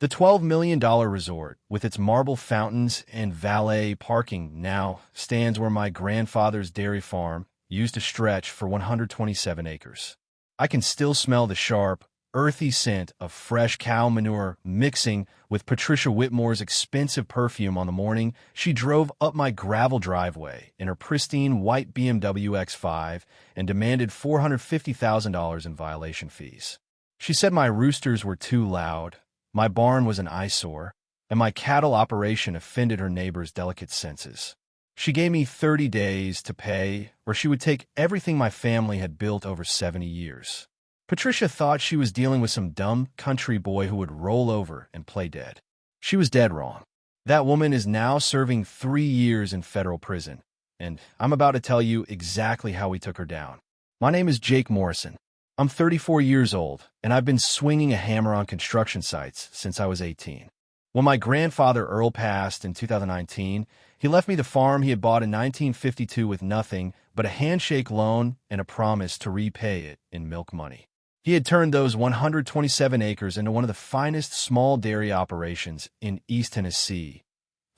The $12 million resort, with its marble fountains and valet parking, now stands where my grandfather's dairy farm used to stretch for 127 acres. I can still smell the sharp, earthy scent of fresh cow manure mixing with Patricia Whitmore's expensive perfume on the morning she drove up my gravel driveway in her pristine white BMW X5 and demanded $450,000 in violation fees. She said my roosters were too loud, my barn was an eyesore, and my cattle operation offended her neighbor's delicate senses. She gave me 30 days to pay, or she would take everything my family had built over 70 years. Patricia thought she was dealing with some dumb country boy who would roll over and play dead. She was dead wrong. That woman is now serving 3 years in federal prison, and I'm about to tell you exactly how we took her down. My name is Jake Morrison. I'm 34 years old, and I've been swinging a hammer on construction sites since I was 18. When my grandfather Earl passed in 2019, he left me the farm he had bought in 1952 with nothing but a handshake loan and a promise to repay it in milk money. He had turned those 127 acres into one of the finest small dairy operations in East Tennessee.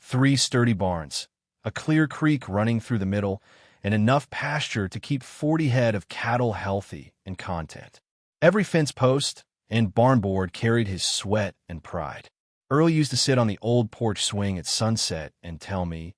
3 sturdy barns, a clear creek running through the middle, and enough pasture to keep 40 head of cattle healthy and content. Every fence post and barn board carried his sweat and pride. Earl used to sit on the old porch swing at sunset and tell me,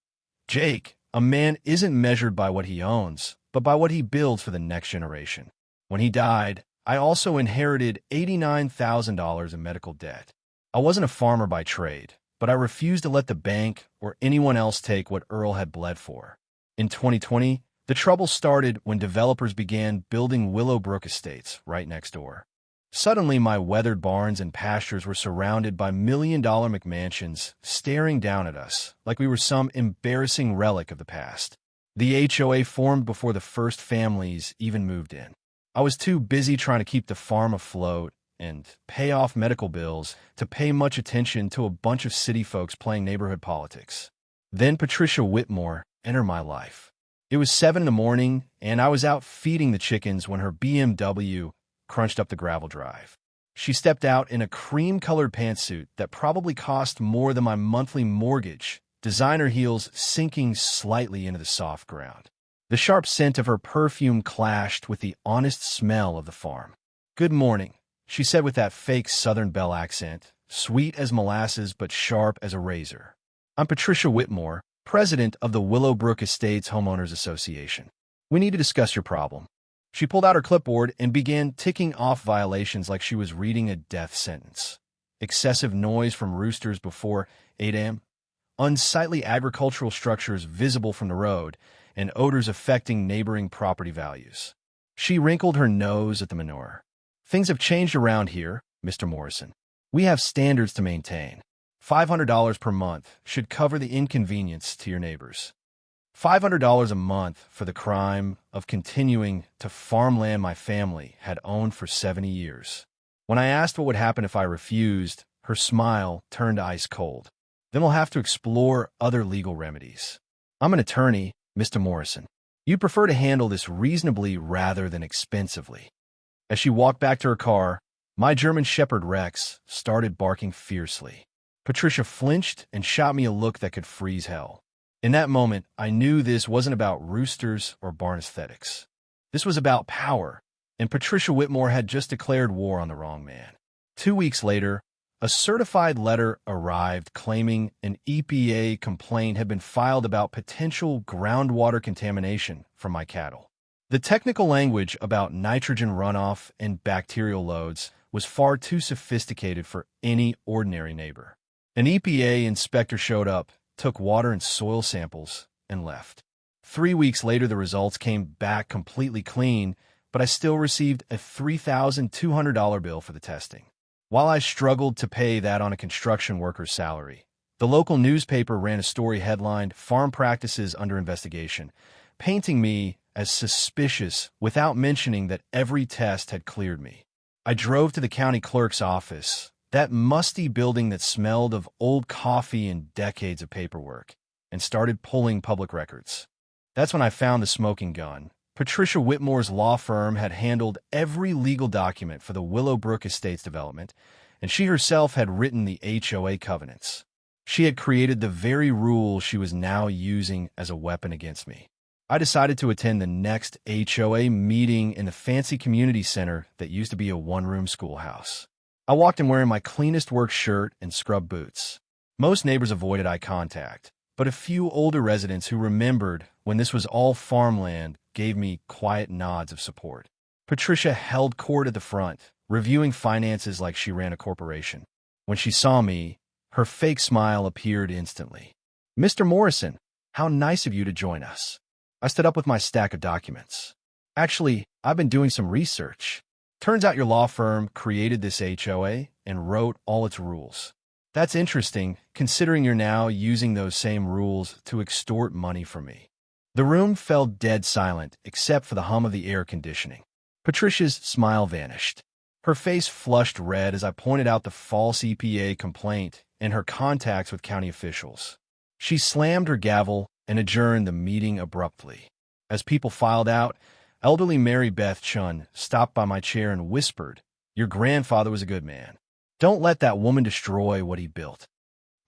"Jake, a man isn't measured by what he owns, but by what he builds for the next generation." When he died, I also inherited $89,000 in medical debt. I wasn't a farmer by trade, but I refused to let the bank or anyone else take what Earl had bled for. In 2020, the trouble started when developers began building Willowbrook Estates right next door. Suddenly, my weathered barns and pastures were surrounded by million-dollar McMansions staring down at us like we were some embarrassing relic of the past. The HOA formed before the first families even moved in. I was too busy trying to keep the farm afloat and pay off medical bills to pay much attention to a bunch of city folks playing neighborhood politics. Then Patricia Whitmore entered my life. It was 7 in the morning, and I was out feeding the chickens when her BMW crunched up the gravel drive. She stepped out in a cream-colored pantsuit that probably cost more than my monthly mortgage, designer heels sinking slightly into the soft ground. The sharp scent of her perfume clashed with the honest smell of the farm. "Good morning," she said with that fake Southern Belle accent, sweet as molasses but sharp as a razor. "I'm Patricia Whitmore, president of the Willowbrook Estates Homeowners Association. We need to discuss your problem." She pulled out her clipboard and began ticking off violations like she was reading a death sentence. Excessive noise from roosters before 8 a.m., unsightly agricultural structures visible from the road, and odors affecting neighboring property values. She wrinkled her nose at the manure. "Things have changed around here, Mr. Morrison. We have standards to maintain. $500 per month should cover the inconvenience to your neighbors. $500 a month for the crime of continuing to farmland my family had owned for 70 years. When I asked what would happen if I refused, her smile turned ice cold. "Then we'll have to explore other legal remedies. I'm an attorney, Mr. Morrison. You'd prefer to handle this reasonably rather than expensively." As she walked back to her car, my German Shepherd Rex started barking fiercely. Patricia flinched and shot me a look that could freeze hell. In that moment, I knew this wasn't about roosters or barn aesthetics. This was about power, and Patricia Whitmore had just declared war on the wrong man. 2 weeks later, a certified letter arrived claiming an EPA complaint had been filed about potential groundwater contamination from my cattle. The technical language about nitrogen runoff and bacterial loads was far too sophisticated for any ordinary neighbor. An EPA inspector showed up, took water and soil samples, and left. 3 weeks later, the results came back completely clean, but I still received a $3,200 bill for the testing. While I struggled to pay that on a construction worker's salary, the local newspaper ran a story headlined "Farm Practices Under Investigation," painting me as suspicious without mentioning that every test had cleared me. I drove to the county clerk's office, that musty building that smelled of old coffee and decades of paperwork, and started pulling public records. That's when I found the smoking gun. Patricia Whitmore's law firm had handled every legal document for the Willowbrook Estates development, and she herself had written the HOA covenants. She had created the very rules she was now using as a weapon against me. I decided to attend the next HOA meeting in the fancy community center that used to be a one-room schoolhouse. I walked in wearing my cleanest work shirt and scrub boots. Most neighbors avoided eye contact, but a few older residents who remembered when this was all farmland gave me quiet nods of support. Patricia held court at the front, reviewing finances like she ran a corporation. When she saw me, her fake smile appeared instantly. "Mr. Morrison, how nice of you to join us." I stood up with my stack of documents. "Actually, I've been doing some research. Turns out your law firm created this HOA and wrote all its rules. That's interesting, considering you're now using those same rules to extort money from me." The room fell dead silent, except for the hum of the air conditioning. Patricia's smile vanished. Her face flushed red as I pointed out the false EPA complaint and her contacts with county officials. She slammed her gavel and adjourned the meeting abruptly. As people filed out, elderly Mary Beth Chun stopped by my chair and whispered, "Your grandfather was a good man. Don't let that woman destroy what he built."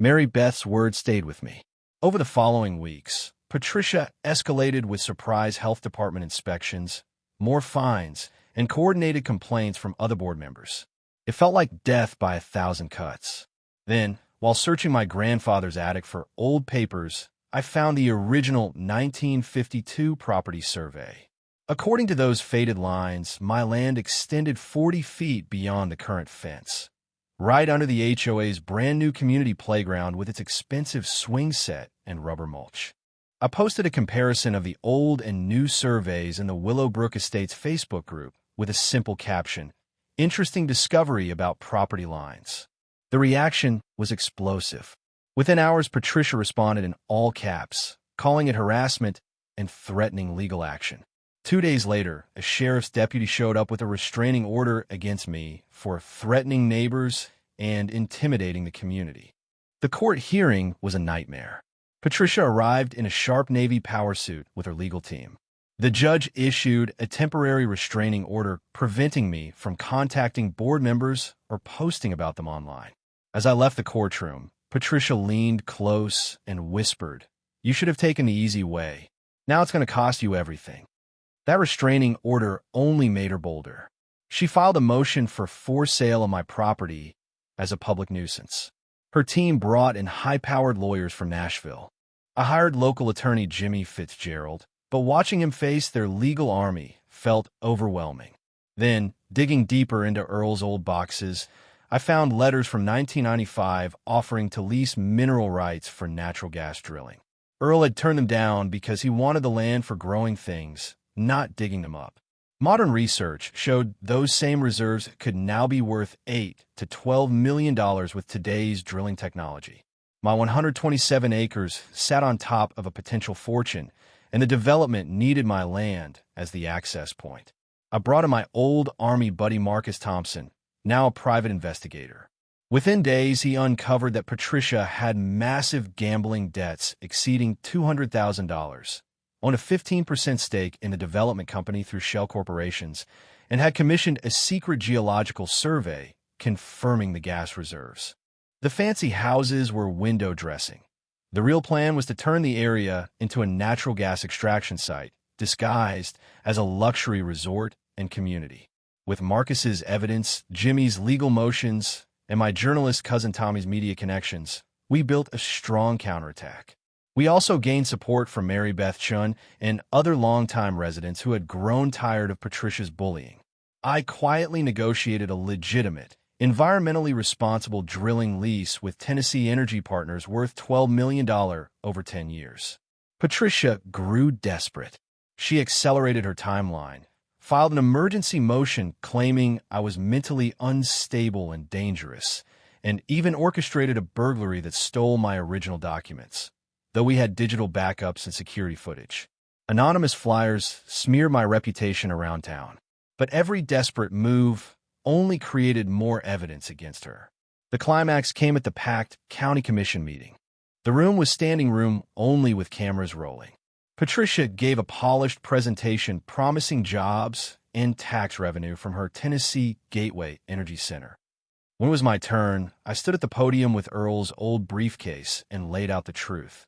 Mary Beth's words stayed with me. Over the following weeks, Patricia escalated with surprise health department inspections, more fines, and coordinated complaints from other board members. It felt like death by 1,000 cuts. Then, while searching my grandfather's attic for old papers, I found the original 1952 property survey. According to those faded lines, my land extended 40 feet beyond the current fence, right under the HOA's brand-new community playground with its expensive swing set and rubber mulch. I posted a comparison of the old and new surveys in the Willowbrook Estates Facebook group with a simple caption, "Interesting discovery about property lines." The reaction was explosive. Within hours, Patricia responded in all caps, calling it harassment and threatening legal action. 2 days later, a sheriff's deputy showed up with a restraining order against me for threatening neighbors and intimidating the community. The court hearing was a nightmare. Patricia arrived in a sharp navy power suit with her legal team. The judge issued a temporary restraining order preventing me from contacting board members or posting about them online. As I left the courtroom, Patricia leaned close and whispered, "You should have taken the easy way. Now it's going to cost you everything." That restraining order only made her bolder. She filed a motion for sale of my property as a public nuisance. Her team brought in high-powered lawyers from Nashville. I hired local attorney Jimmy Fitzgerald, but watching him face their legal army felt overwhelming. Then, digging deeper into Earl's old boxes, I found letters from 1995 offering to lease mineral rights for natural gas drilling. Earl had turned them down because he wanted the land for growing things, not digging them up. Modern research showed those same reserves could now be worth $8 to $12 million with today's drilling technology. My 127 acres sat on top of a potential fortune, and the development needed my land as the access point. I brought in my old Army buddy Marcus Thompson, now a private investigator. Within days, he uncovered that Patricia had massive gambling debts exceeding $200,000, owned a 15% stake in the development company through shell corporations, and had commissioned a secret geological survey confirming the gas reserves. The fancy houses were window dressing. The real plan was to turn the area into a natural gas extraction site, disguised as a luxury resort and community. With Marcus's evidence, Jimmy's legal motions, and my journalist cousin Tommy's media connections, we built a strong counterattack. We also gained support from Mary Beth Chun and other longtime residents who had grown tired of Patricia's bullying. I quietly negotiated a legitimate, environmentally responsible drilling lease with Tennessee Energy Partners worth $12 million over 10 years. Patricia grew desperate. She accelerated her timeline, filed an emergency motion claiming I was mentally unstable and dangerous, and even orchestrated a burglary that stole my original documents, though we had digital backups and security footage. Anonymous flyers smeared my reputation around town, but every desperate move only created more evidence against her. The climax came at the packed county commission meeting. The room was standing room only with cameras rolling. Patricia gave a polished presentation promising jobs and tax revenue from her Tennessee Gateway Energy Center. When it was my turn, I stood at the podium with Earl's old briefcase and laid out the truth.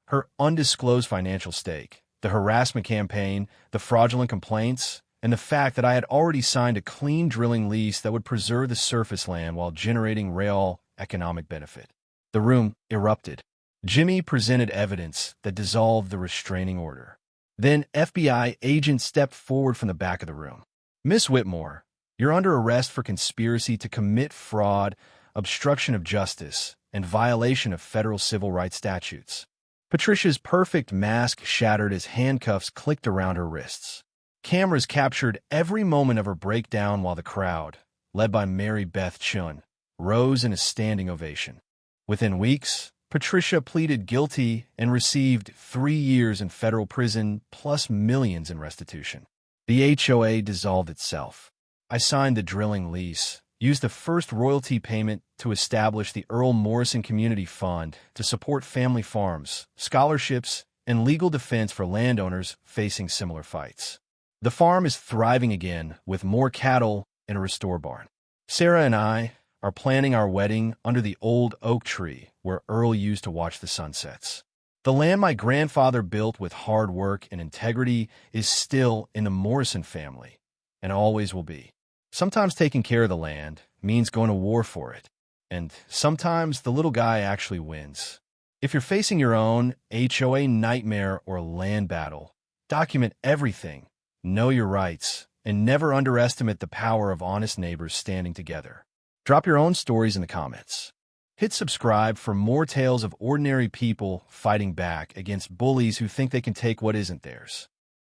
Her undisclosed financial stake, the harassment campaign, the fraudulent complaints, and the fact that I had already signed a clean drilling lease that would preserve the surface land while generating real economic benefit. The room erupted. Jimmy presented evidence that dissolved the restraining order. Then FBI agents stepped forward from the back of the room. "Miss Whitmore, you're under arrest for conspiracy to commit fraud, obstruction of justice, and violation of federal civil rights statutes." Patricia's perfect mask shattered as handcuffs clicked around her wrists. Cameras captured every moment of her breakdown while the crowd, led by Mary Beth Chun, rose in a standing ovation. Within weeks, Patricia pleaded guilty and received 3 years in federal prison plus millions in restitution. The HOA dissolved itself. I signed the drilling lease, used the first royalty payment to establish the Earl Morrison Community Fund to support family farms, scholarships, and legal defense for landowners facing similar fights. The farm is thriving again with more cattle and a restore barn. Sarah and I are planning our wedding under the old oak tree where Earl used to watch the sunsets. The land my grandfather built with hard work and integrity is still in the Morrison family, and always will be. Sometimes taking care of the land means going to war for it, and sometimes the little guy actually wins. If you're facing your own HOA nightmare or land battle, document everything, know your rights, and never underestimate the power of honest neighbors standing together. Drop your own stories in the comments. Hit subscribe for more tales of ordinary people fighting back against bullies who think they can take what isn't theirs.